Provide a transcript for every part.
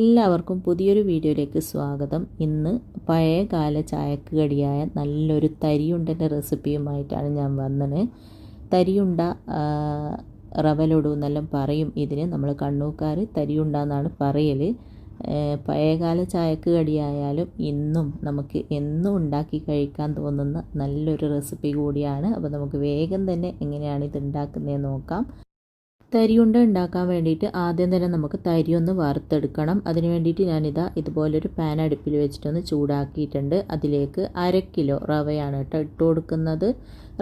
എല്ലാവർക്കും പുതിയൊരു വീഡിയോയിലേക്ക് സ്വാഗതം. ഇന്ന് പഴയകാല ചായക്ക് കടിയായ നല്ലൊരു തരിയുണ്ടൻ്റെ റെസിപ്പിയുമായിട്ടാണ് ഞാൻ വന്നത്. തരിയുണ്ട റവലോടു എന്നെല്ലാം പറയും. ഇതിന് നമ്മൾ കണ്ണൂക്കാർ തരിയുണ്ട എന്നാണ് പറയൽ. പഴയകാല ചായക്ക് കടിയായാലും ഇന്നും നമുക്ക് എന്നും ഉണ്ടാക്കി കഴിക്കാൻ തോന്നുന്ന നല്ലൊരു റെസിപ്പി കൂടിയാണ്. അപ്പോൾ നമുക്ക് വേഗം തന്നെ എങ്ങനെയാണ് ഇത് ഉണ്ടാക്കുന്നതെന്ന് നോക്കാം. തരിയുണ്ട ഉണ്ടാക്കാൻ വേണ്ടിയിട്ട് ആദ്യം തന്നെ നമുക്ക് തരി ഒന്ന് വറുത്തെടുക്കണം. അതിന് വേണ്ടിയിട്ട് ഞാനിതാ ഇതുപോലൊരു പാൻ അടുപ്പിൽ വെച്ചിട്ടൊന്ന് ചൂടാക്കിയിട്ടുണ്ട്. അതിലേക്ക് 1/2 കിലോ റവയാണ് കേട്ടോ ഇട്ട് കൊടുക്കുന്നത്.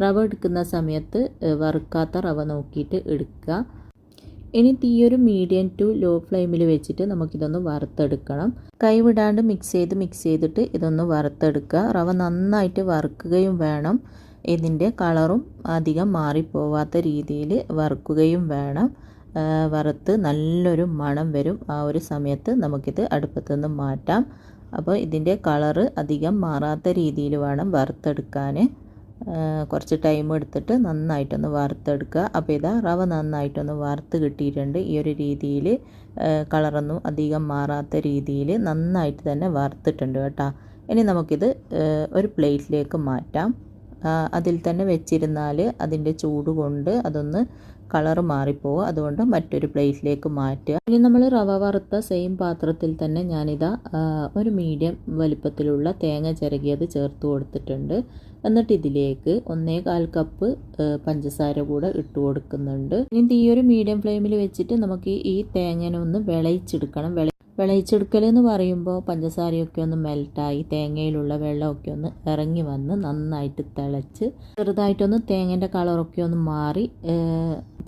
റവ എടുക്കുന്ന സമയത്ത് വറുക്കാത്ത റവ നോക്കിയിട്ട് എടുക്കുക. ഇനി തീയൊരു മീഡിയം ടു ലോ ഫ്ലെയിമിൽ വെച്ചിട്ട് നമുക്കിതൊന്ന് വറുത്തെടുക്കണം. കൈവിടാണ്ട് മിക്സ് ചെയ്തിട്ട് ഇതൊന്ന് വറുത്തെടുക്കുക. റവ നന്നായിട്ട് വറുക്കുകയും വേണം. ഇതിൻ്റെ കളറും അധികം മാറിപ്പോവാത്ത രീതിയിൽ വറുക്കുകയും വേണം. വറുത്ത് നല്ലൊരു മണം വരും. ആ ഒരു സമയത്ത് നമുക്കിത് അടുപ്പത്തു നിന്ന് മാറ്റാം. അപ്പോൾ ഇതിൻ്റെ കളറ് അധികം മാറാത്ത രീതിയിൽ വേണം വറുത്തെടുക്കാൻ. കുറച്ച് ടൈം എടുത്തിട്ട് നന്നായിട്ടൊന്ന് വറുത്തെടുക്കുക. അപ്പോൾ ഇതാ റവ നന്നായിട്ടൊന്ന് വറുത്ത് കിട്ടിയിട്ടുണ്ട്. ഈ ഒരു രീതിയിൽ കളറൊന്നും അധികം മാറാത്ത രീതിയിൽ നന്നായിട്ട് തന്നെ വറുത്തിട്ടുണ്ട് കേട്ടോ. ഇനി നമുക്കിത് ഒരു പ്ലേറ്റിലേക്ക് മാറ്റാം. അതിൽ തന്നെ വെച്ചിരുന്നാൽ അതിൻ്റെ ചൂട് കൊണ്ട് അതൊന്ന് കളറ് മാറിപ്പോവും. അതുകൊണ്ട് മറ്റൊരു പ്ലേറ്റിലേക്ക് മാറ്റുക. ഇനി നമ്മൾ റവ വറുത്ത സെയിം പാത്രത്തിൽ തന്നെ ഞാനിതാ ഒരു മീഡിയം വലിപ്പത്തിലുള്ള തേങ്ങ ചിരകിയത് ചേർത്ത് കൊടുത്തിട്ടുണ്ട്. എന്നിട്ട് ഇതിലേക്ക് 1/4 കപ്പ് പഞ്ചസാര കൂടെ ഇട്ട് കൊടുക്കുന്നുണ്ട്. ഇനി ഈ ഒരു മീഡിയം ഫ്ലെയിമിൽ വെച്ചിട്ട് നമുക്ക് ഈ തേങ്ങനെ ഒന്ന് വിളയിച്ചെടുക്കണം. വിളയിച്ചെടുക്കൽ എന്ന് പറയുമ്പോൾ പഞ്ചസാരയൊക്കെ ഒന്ന് മെൽറ്റായി തേങ്ങയിലുള്ള വെള്ളമൊക്കെ ഒന്ന് ഇറങ്ങി വന്ന് നന്നായിട്ട് തിളച്ച് ചെറുതായിട്ടൊന്ന് തേങ്ങേൻ്റെ കളറൊക്കെ ഒന്ന് മാറി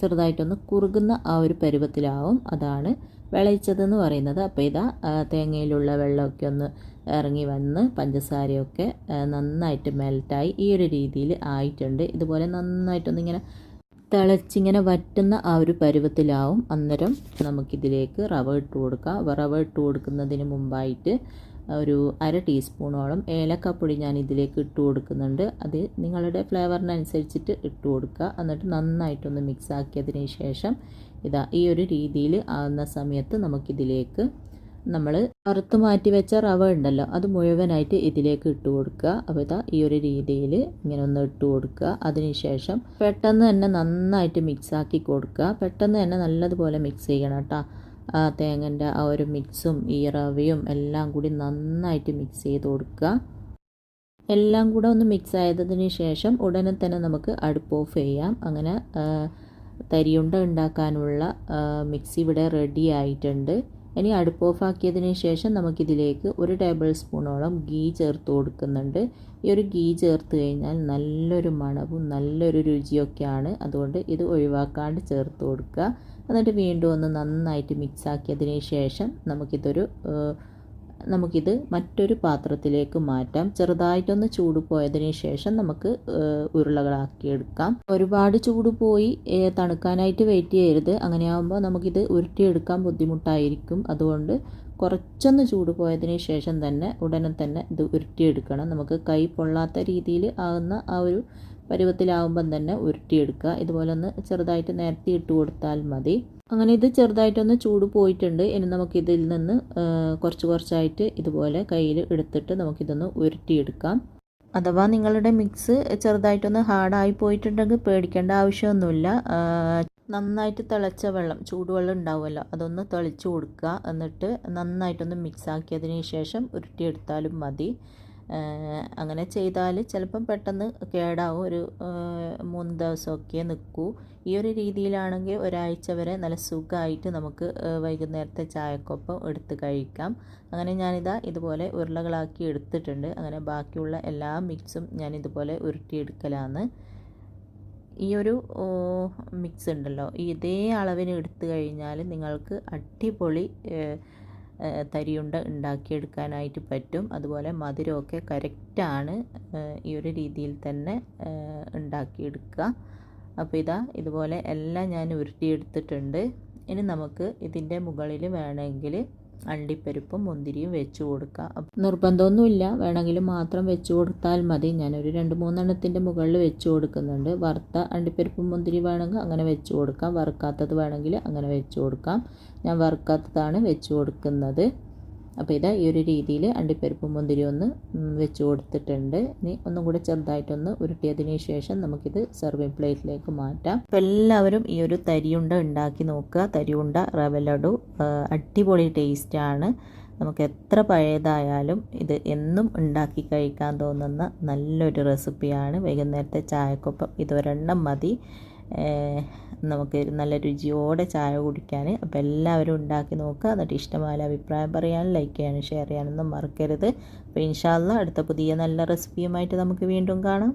ചെറുതായിട്ടൊന്ന് കുറുകുന്ന ആ ഒരു പരുവത്തിലാവും. അതാണ് വിളയിച്ചതെന്ന് പറയുന്നത്. അപ്പോൾ ഇതാ തേങ്ങയിലുള്ള വെള്ളമൊക്കെ ഒന്ന് ഇറങ്ങി വന്ന് പഞ്ചസാരയൊക്കെ നന്നായിട്ട് മെൽറ്റായി ഈ ഒരു രീതിയിൽ ആയിട്ടുണ്ട്. ഇതുപോലെ നന്നായിട്ടൊന്നിങ്ങനെ തിളച്ചിങ്ങനെ വറ്റുന്ന ആ ഒരു പരുവത്തിലാവും. അന്നേരം നമുക്കിതിലേക്ക് റവ ഇട്ട് കൊടുക്കാം. റവ ഇട്ട് കൊടുക്കുന്നതിന് മുമ്പായിട്ട് ഒരു 1/2 ടീസ്പൂണോളം ഏലക്കപ്പൊടി ഞാൻ ഇതിലേക്ക് ഇട്ട് കൊടുക്കുന്നുണ്ട്. അത് നിങ്ങളുടെ ഫ്ലേവറിനനുസരിച്ചിട്ട് ഇട്ട് കൊടുക്കുക. എന്നിട്ട് നന്നായിട്ടൊന്ന് മിക്സ് ആക്കിയതിന് ശേഷം ഇതാ ഈ ഒരു രീതിയിൽ ആകുന്ന സമയത്ത് നമുക്കിതിലേക്ക് നമ്മൾ വറുത്ത് മാറ്റി വെച്ച റവ ഉണ്ടല്ലോ അത് മുഴുവനായിട്ട് ഇതിലേക്ക് ഇട്ട് കൊടുക്കുക. അപ്പോൾ ഇതാ ഈ ഒരു രീതിയിൽ ഇങ്ങനെ ഒന്ന് ഇട്ട് കൊടുക്കുക. അതിനുശേഷം പെട്ടെന്ന് തന്നെ നന്നായിട്ട് മിക്സ് ആക്കി കൊടുക്കുക. പെട്ടെന്ന് തന്നെ നല്ലതുപോലെ മിക്സ് ചെയ്യണം കേട്ടോ. ആ തേങ്ങൻ്റെ ആ ഒരു മിക്സും ഈ റവയും എല്ലാം കൂടി നന്നായിട്ട് മിക്സ് ചെയ്ത് കൊടുക്കുക. എല്ലാം കൂടെ ഒന്ന് മിക്സ് ആയതിന് ശേഷം ഉടനെ തന്നെ നമുക്ക് അടുപ്പ് ഓഫ് ചെയ്യാം. അങ്ങനെ തരിയുണ്ട ഉണ്ടാക്കാനുള്ള മിക്സ് ഇവിടെ റെഡി ആയിട്ടുണ്ട്. ഇനി അടുപ്പ് ഓഫാക്കിയതിന് ശേഷം നമുക്കിതിലേക്ക് 1 ടേബിൾ സ്പൂണോളം ഗീ ചേർത്ത് കൊടുക്കുന്നുണ്ട്. ഈ ഒരു ഗീ ചേർത്ത് കഴിഞ്ഞാൽ നല്ലൊരു മണവും നല്ലൊരു രുചിയൊക്കെയാണ്. അതുകൊണ്ട് ഇത് ഒഴിവാക്കാണ്ട് ചേർത്ത് കൊടുക്കുക. എന്നിട്ട് വീണ്ടും ഒന്ന് നന്നായിട്ട് മിക്സ് ആക്കിയതിന് ശേഷം നമുക്കിത് മറ്റൊരു പാത്രത്തിലേക്ക് മാറ്റാം. ചെറുതായിട്ടൊന്ന് ചൂട് പോയതിന് ശേഷം നമുക്ക് ഉരുളകളാക്കിയെടുക്കാം. ഒരുപാട് ചൂട് പോയി തണുക്കാനായിട്ട് വെയിറ്റ് ചെയ്യരുത്. അങ്ങനെയാകുമ്പോൾ നമുക്കിത് ഉരുട്ടിയെടുക്കാൻ ബുദ്ധിമുട്ടായിരിക്കും. അതുകൊണ്ട് കുറച്ചൊന്ന് ചൂട് പോയതിന് ശേഷം തന്നെ ഉടനെ തന്നെ ഇത് ഉരുട്ടിയെടുക്കണം. നമുക്ക് കൈ പൊള്ളാത്ത രീതിയിൽ ആകുന്ന ആ ഒരു പരുവത്തിലാവുമ്പം തന്നെ ഉരുട്ടിയെടുക്കുക. ഇതുപോലെ ഒന്ന് ചെറുതായിട്ട് നേരത്തെ ഇട്ട് കൊടുത്താൽ മതി. അങ്ങനെ ഇത് ചെറുതായിട്ടൊന്ന് ചൂട് പോയിട്ടുണ്ട്. ഇനി നമുക്കിതിൽ നിന്ന് കുറച്ചായിട്ട് ഇതുപോലെ കയ്യിൽ എടുത്തിട്ട് നമുക്കിതൊന്ന് ഉരുട്ടിയെടുക്കാം. അഥവാ നിങ്ങളുടെ മിക്സ് ചെറുതായിട്ടൊന്ന് ഹാർഡായി പോയിട്ടുണ്ടെങ്കിൽ പേടിക്കേണ്ട ആവശ്യമൊന്നുമില്ല. നന്നായിട്ട് തിളച്ച വെള്ളം ചൂടുവെള്ളം ഉണ്ടാവുമല്ലോ അതൊന്ന് തെളിച്ച് കൊടുക്കുക. എന്നിട്ട് നന്നായിട്ടൊന്ന് മിക്സ് ആക്കിയതിന് ശേഷം ഉരുട്ടിയെടുത്താലും മതി. അങ്ങനെ ചെയ്താൽ ചിലപ്പം പെട്ടെന്ന് കേടാവും. ഒരു 3 ദിവസമൊക്കെ നിൽക്കൂ. ഈ ഒരു രീതിയിലാണെങ്കിൽ ഒരാഴ്ച വരെ നല്ല സുഖമായിട്ട് നമുക്ക് വൈകുന്നേരത്തെ ചായക്കൊപ്പം എടുത്ത് കഴിക്കാം. അങ്ങനെ ഞാനിതാ ഇതുപോലെ ഉരുളകളാക്കി എടുത്തിട്ടുണ്ട്. അങ്ങനെ ബാക്കിയുള്ള എല്ലാ മിക്സും ഞാൻ ഇതുപോലെ ഉരുട്ടിയെടുക്കലാണ്. ഈ ഒരു മിക്സ് ഉണ്ടല്ലോ ഇതേ അളവിന് എടുത്തു കഴിഞ്ഞാൽ നിങ്ങൾക്ക് അടിപൊളി തരിയുണ്ട ഉണ്ടാക്കിയെടുക്കാനായിട്ട് പറ്റും. അതുപോലെ മധുരമൊക്കെ കറക്റ്റാണ്. ഈ ഒരു രീതിയിൽ തന്നെ ഉണ്ടാക്കിയെടുക്കുക. അപ്പോൾ ഇതാ ഇതുപോലെ എല്ലാം ഞാൻ ഉരുട്ടിയെടുത്തിട്ടുണ്ട്. ഇനി നമുക്ക് ഇതിൻ്റെ മുകളിൽ വേണമെങ്കിൽ അണ്ടിപ്പരിപ്പും മുന്തിരിയും വെച്ച് കൊടുക്കുക. നിർബന്ധമൊന്നുമില്ല, വേണമെങ്കിൽ മാത്രം വെച്ച് കൊടുത്താൽ മതി. ഞാനൊരു 2-3 എണ്ണത്തിൻ്റെ മുകളിൽ വെച്ച് കൊടുക്കുന്നുണ്ട്. വറുത്ത അണ്ടിപ്പരിപ്പും മുന്തിരി വേണമെങ്കിൽ അങ്ങനെ വെച്ച് കൊടുക്കാം, വറുക്കാത്തത് വേണമെങ്കിൽ അങ്ങനെ വെച്ച് കൊടുക്കാം. ഞാൻ വറുക്കാത്തതാണ് വെച്ച് കൊടുക്കുന്നത്. അപ്പോൾ ഇതാ ഈ ഒരു രീതിയിൽ അണ്ടിപ്പരിപ്പും മുന്തിരി ഒന്ന് വെച്ച് കൊടുത്തിട്ടുണ്ട്. ഇനി ഒന്നും കൂടെ ചെറുതായിട്ടൊന്ന് ഉരുട്ടിയതിന് ശേഷം നമുക്കിത് സെർവിങ് പ്ലേറ്റിലേക്ക് മാറ്റാം. അപ്പോൾ എല്ലാവരും ഈ ഒരു തരിയുണ്ട ഉണ്ടാക്കി നോക്കുക. തരിയുണ്ട റവ ലഡു അടിപൊളി ടേസ്റ്റാണ്. നമുക്ക് എത്ര പഴയതായാലും ഇത് എന്നും ഉണ്ടാക്കി കഴിക്കാൻ തോന്നുന്ന നല്ലൊരു റെസിപ്പിയാണ്. വൈകുന്നേരത്തെ ചായക്കൊപ്പം ഇതൊരെണ്ണം മതി നമുക്ക് നല്ല രുചിയോടെ ചായ കുടിക്കാൻ. അപ്പോൾ എല്ലാവരും ഉണ്ടാക്കി നോക്കുക. എന്നിട്ട് ഇഷ്ടമായ അഭിപ്രായം പറയാനും ലൈക്ക് ചെയ്യാനും ഷെയർ ചെയ്യാനൊന്നും മറക്കരുത്. അപ്പോൾ ഇൻഷാ അല്ലാഹ് അടുത്ത പുതിയ നല്ല റെസിപ്പിയുമായിട്ട് നമുക്ക് വീണ്ടും കാണാം.